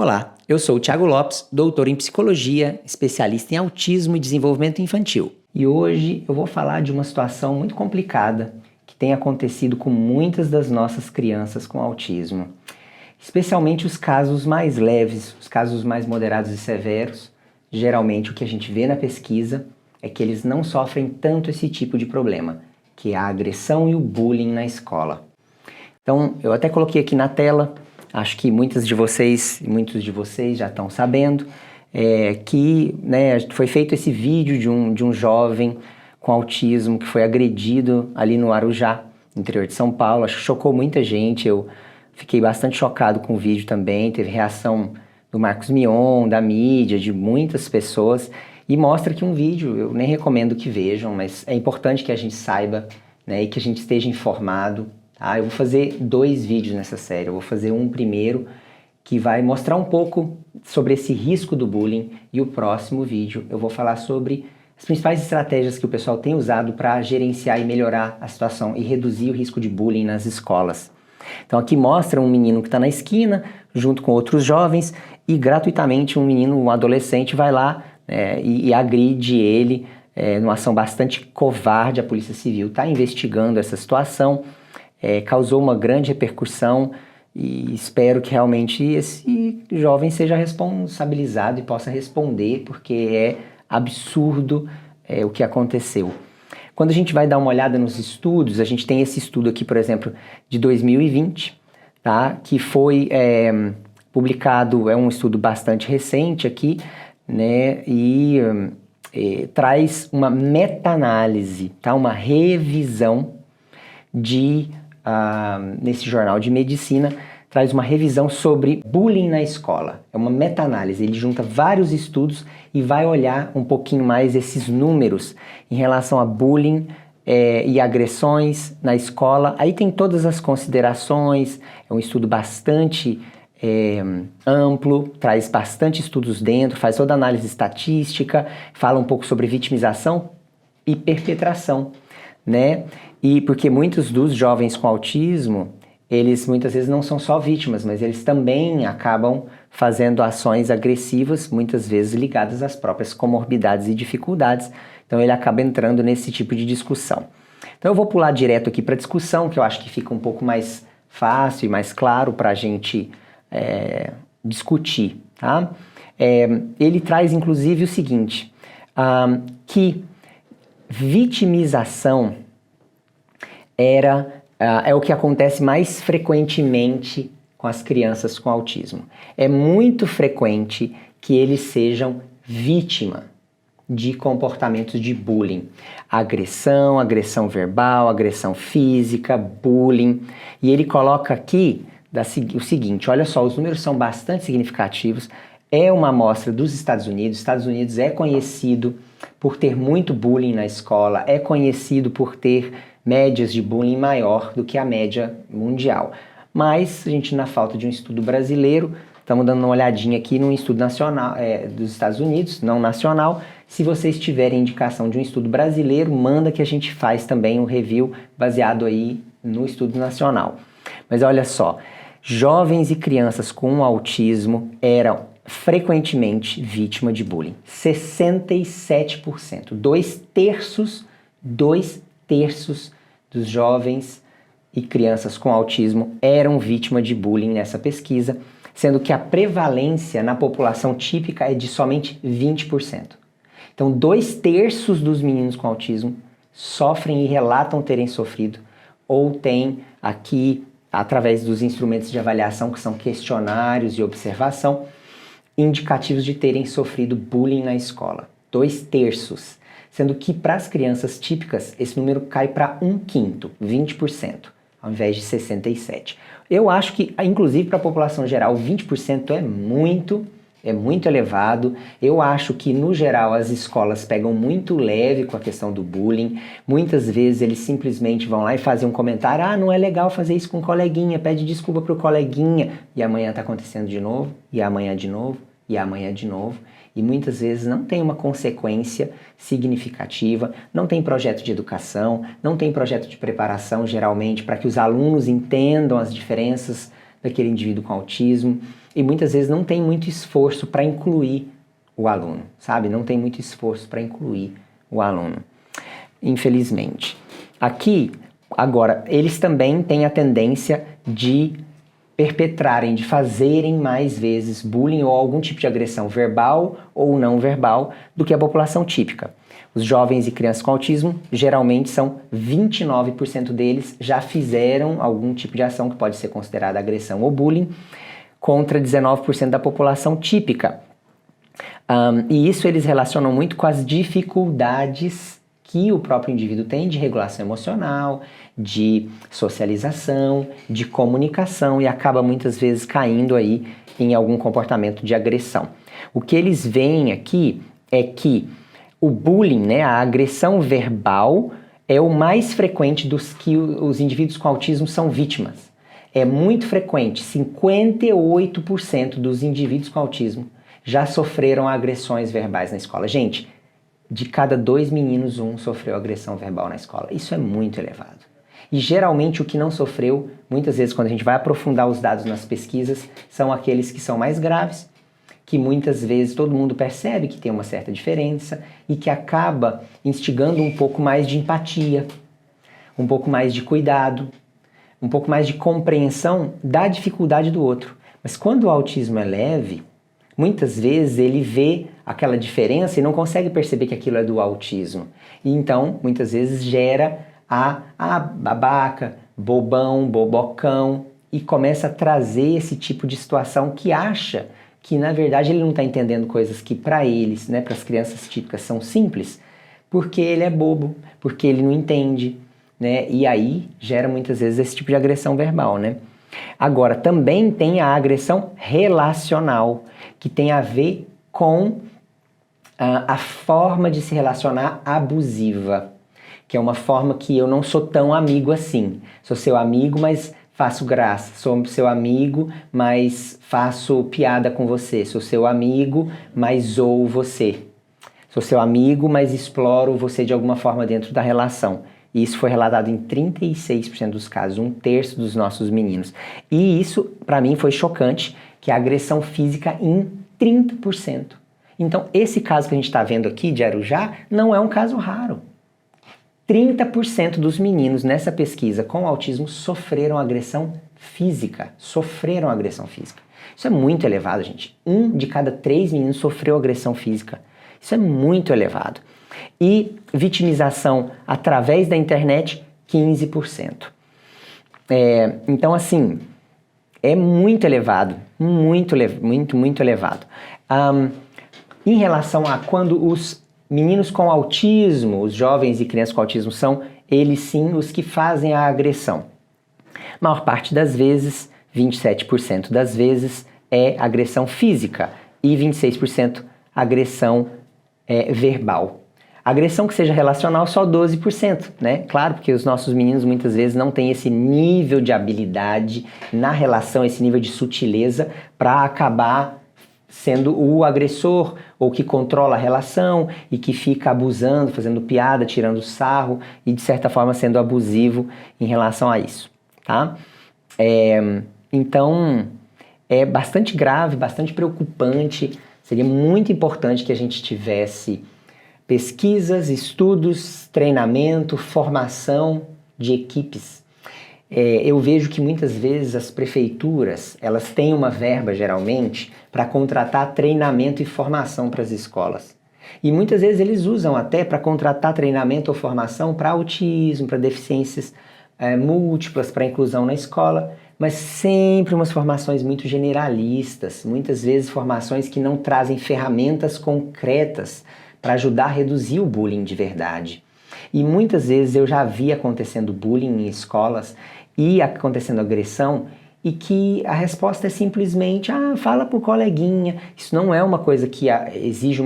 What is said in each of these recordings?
Olá, eu sou o Thiago Lopes, doutor em psicologia, especialista em autismo e desenvolvimento infantil. E hoje eu vou falar de uma situação muito complicada que tem acontecido com muitas das nossas crianças com autismo. Especialmente os casos mais leves, os casos mais moderados e severos. Geralmente o que a gente vê na pesquisa é que eles não sofrem tanto esse tipo de problema, que é a agressão e o bullying na escola. Então, eu até coloquei aqui na tela, acho que muitos de vocês já estão sabendo, que foi feito esse vídeo de um jovem com autismo que foi agredido ali no Arujá, no interior de São Paulo. Acho que chocou muita gente, eu fiquei bastante chocado com o vídeo também, teve reação do Marcos Mion, da mídia, de muitas pessoas, e mostra que um vídeo, eu nem recomendo que vejam, mas é importante que a gente saiba, e que a gente esteja informado. Eu vou fazer 2 vídeos nessa série. Eu vou fazer um primeiro que vai mostrar um pouco sobre esse risco do bullying, e o próximo vídeo eu vou falar sobre as principais estratégias que o pessoal tem usado para gerenciar e melhorar a situação e reduzir o risco de bullying nas escolas. Então aqui mostra um menino que está na esquina junto com outros jovens e gratuitamente um adolescente vai lá e agride ele numa ação bastante covarde. A Polícia Civil está investigando essa situação. Causou uma grande repercussão e espero que realmente esse jovem seja responsabilizado e possa responder, porque é absurdo o que aconteceu. Quando a gente vai dar uma olhada nos estudos, a gente tem esse estudo aqui, por exemplo, de 2020, tá? Que foi publicado, é um estudo bastante recente aqui, e traz uma meta-análise, tá? Uma revisão nesse jornal de medicina, traz uma revisão sobre bullying na escola. É uma meta-análise, ele junta vários estudos e vai olhar um pouquinho mais esses números em relação a bullying e agressões na escola. Aí tem todas as considerações, é um estudo bastante amplo, traz bastante estudos dentro, faz toda a análise estatística, fala um pouco sobre vitimização e perpetração, E porque muitos dos jovens com autismo, eles muitas vezes não são só vítimas, mas eles também acabam fazendo ações agressivas, muitas vezes ligadas às próprias comorbidades e dificuldades. Então ele acaba entrando nesse tipo de discussão. Então eu vou pular direto aqui para a discussão, que eu acho que fica um pouco mais fácil e mais claro para a gente discutir, tá? Ele traz inclusive o seguinte, que vitimização é o que acontece mais frequentemente com as crianças com autismo. É muito frequente que eles sejam vítima de comportamentos de bullying. Agressão verbal, agressão física, bullying. E ele coloca aqui o seguinte, olha só, os números são bastante significativos. É uma amostra dos Estados Unidos. Os Estados Unidos é conhecido por ter muito bullying na escola, é conhecido por ter médias de bullying maior do que a média mundial. Mas a gente, na falta de um estudo brasileiro, estamos dando uma olhadinha aqui num estudo nacional dos Estados Unidos, não nacional. Se vocês tiverem indicação de um estudo brasileiro, manda que a gente faz também um review baseado aí no estudo nacional. Mas olha só, jovens e crianças com autismo eram frequentemente vítima de bullying. 67%. 2/3 dos jovens e crianças com autismo eram vítima de bullying nessa pesquisa, sendo que a prevalência na população típica é de somente 20%. Então, 2/3 dos meninos com autismo sofrem e relatam terem sofrido, ou têm aqui, através dos instrumentos de avaliação, que são questionários e observação, indicativos de terem sofrido bullying na escola. 2/3. Sendo que para as crianças típicas, esse número cai para 1/5, 20%, ao invés de 67%. Eu acho que, inclusive para a população geral, 20% é muito elevado. Eu acho que, no geral, as escolas pegam muito leve com a questão do bullying. Muitas vezes eles simplesmente vão lá e fazem um comentário, não é legal fazer isso com o coleguinha, pede desculpa pro coleguinha, e amanhã está acontecendo de novo, e amanhã de novo, e amanhã de novo. E muitas vezes não tem uma consequência significativa, não tem projeto de educação, não tem projeto de preparação, geralmente, para que os alunos entendam as diferenças daquele indivíduo com autismo. e muitas vezes não tem muito esforço para incluir o aluno, sabe? Não tem muito esforço para incluir o aluno, infelizmente. Aqui, agora, eles também têm a tendência de perpetrarem, de fazerem mais vezes bullying ou algum tipo de agressão verbal ou não verbal do que a população típica. Os jovens e crianças com autismo, geralmente são 29% deles já fizeram algum tipo de ação que pode ser considerada agressão ou bullying, contra 19% da população típica. E isso eles relacionam muito com as dificuldades que o próprio indivíduo tem de regulação emocional, de socialização, de comunicação e acaba muitas vezes caindo aí em algum comportamento de agressão. O que eles veem aqui é que o bullying, né, a agressão verbal, é o mais frequente dos que os indivíduos com autismo são vítimas. É muito frequente, 58% dos indivíduos com autismo já sofreram agressões verbais na escola. Gente, de cada 2 meninos, 1 sofreu agressão verbal na escola. Isso é muito elevado. E geralmente o que não sofreu, muitas vezes quando a gente vai aprofundar os dados nas pesquisas, são aqueles que são mais graves, que muitas vezes todo mundo percebe que tem uma certa diferença e que acaba instigando um pouco mais de empatia, um pouco mais de cuidado, um pouco mais de compreensão da dificuldade do outro. Mas quando o autismo é leve, muitas vezes ele vê aquela diferença e não consegue perceber que aquilo é do autismo. E então, muitas vezes gera a babaca, bobão, bobocão e começa a trazer esse tipo de situação que acha que, na verdade, ele não está entendendo coisas que para eles, né, para as crianças típicas, são simples, porque ele é bobo, porque ele não entende, né? E aí gera muitas vezes esse tipo de agressão verbal, né? Agora, também tem a agressão relacional, que tem a ver com a forma de se relacionar abusiva, que é uma forma que eu não sou tão amigo assim. Sou seu amigo, mas faço graça. Sou seu amigo, mas faço piada com você. Sou seu amigo, mas zoo você. Sou seu amigo, mas exploro você de alguma forma dentro da relação. E isso foi relatado em 36% dos casos, 1/3 dos nossos meninos. E isso, para mim, foi chocante, que a agressão física em 30%. Então, esse caso que a gente está vendo aqui de Arujá não é um caso raro. 30% dos meninos nessa pesquisa com autismo sofreram agressão física. Sofreram agressão física. Isso é muito elevado, gente. 1 de cada 3 meninos sofreu agressão física. Isso é muito elevado. E vitimização através da internet, 15%. Então, assim, é muito elevado, muito elevado. Em relação a quando os meninos com autismo, os jovens e crianças com autismo são, eles sim, os que fazem a agressão. A maior parte das vezes, 27% das vezes, é agressão física e 26% agressão verbal. Agressão que seja relacional, só 12%, né? Claro, porque os nossos meninos muitas vezes não têm esse nível de habilidade na relação, esse nível de sutileza para acabar sendo o agressor ou que controla a relação e que fica abusando, fazendo piada, tirando sarro e de certa forma sendo abusivo em relação a isso, tá? Então, é bastante grave, bastante preocupante. Seria muito importante que a gente tivesse pesquisas, estudos, treinamento, formação de equipes. Eu vejo que muitas vezes as prefeituras, elas têm uma verba geralmente para contratar treinamento e formação para as escolas. E muitas vezes eles usam até para contratar treinamento ou formação para autismo, para deficiências múltiplas, para inclusão na escola, mas sempre umas formações muito generalistas, muitas vezes formações que não trazem ferramentas concretas para ajudar a reduzir o bullying de verdade. E muitas vezes eu já vi acontecendo bullying em escolas e acontecendo agressão e que a resposta é simplesmente, fala pro coleguinha. Isso não é uma coisa que exige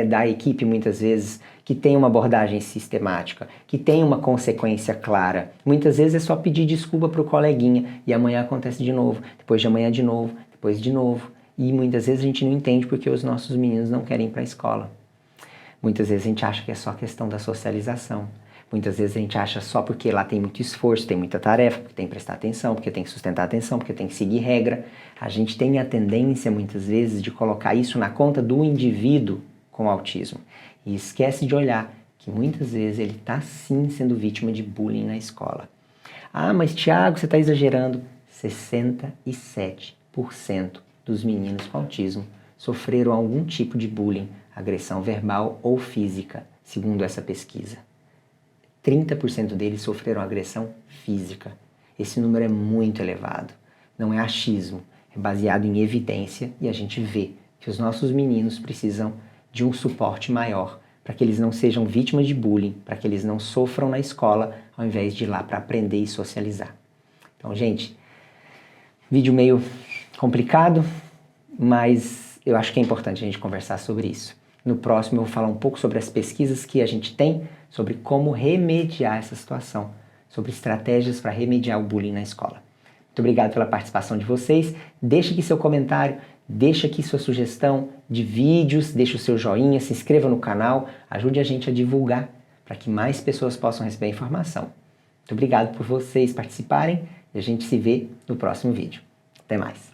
da equipe muitas vezes que tenha uma abordagem sistemática, que tenha uma consequência clara. Muitas vezes é só pedir desculpa pro coleguinha e amanhã acontece de novo, depois de amanhã de novo, depois de novo. E muitas vezes a gente não entende porque os nossos meninos não querem ir para a escola. Muitas vezes a gente acha que é só questão da socialização. Muitas vezes a gente acha só porque lá tem muito esforço, tem muita tarefa, porque tem que prestar atenção, porque tem que sustentar a atenção, porque tem que seguir regra. A gente tem a tendência, muitas vezes, de colocar isso na conta do indivíduo com autismo. E esquece de olhar que muitas vezes ele está sim sendo vítima de bullying na escola. Ah, mas Thiago, você está exagerando. 67% dos meninos com autismo sofreram algum tipo de bullying, agressão verbal ou física, segundo essa pesquisa. 30% deles sofreram agressão física. Esse número é muito elevado. Não é achismo, é baseado em evidência e a gente vê que os nossos meninos precisam de um suporte maior para que eles não sejam vítimas de bullying, para que eles não sofram na escola ao invés de ir lá para aprender e socializar. Então, gente, vídeo meio complicado, mas eu acho que é importante a gente conversar sobre isso. No próximo eu vou falar um pouco sobre as pesquisas que a gente tem sobre como remediar essa situação, sobre estratégias para remediar o bullying na escola. Muito obrigado pela participação de vocês. Deixe aqui seu comentário, deixe aqui sua sugestão de vídeos, deixe o seu joinha, se inscreva no canal, ajude a gente a divulgar para que mais pessoas possam receber a informação. Muito obrigado por vocês participarem e a gente se vê no próximo vídeo. Até mais!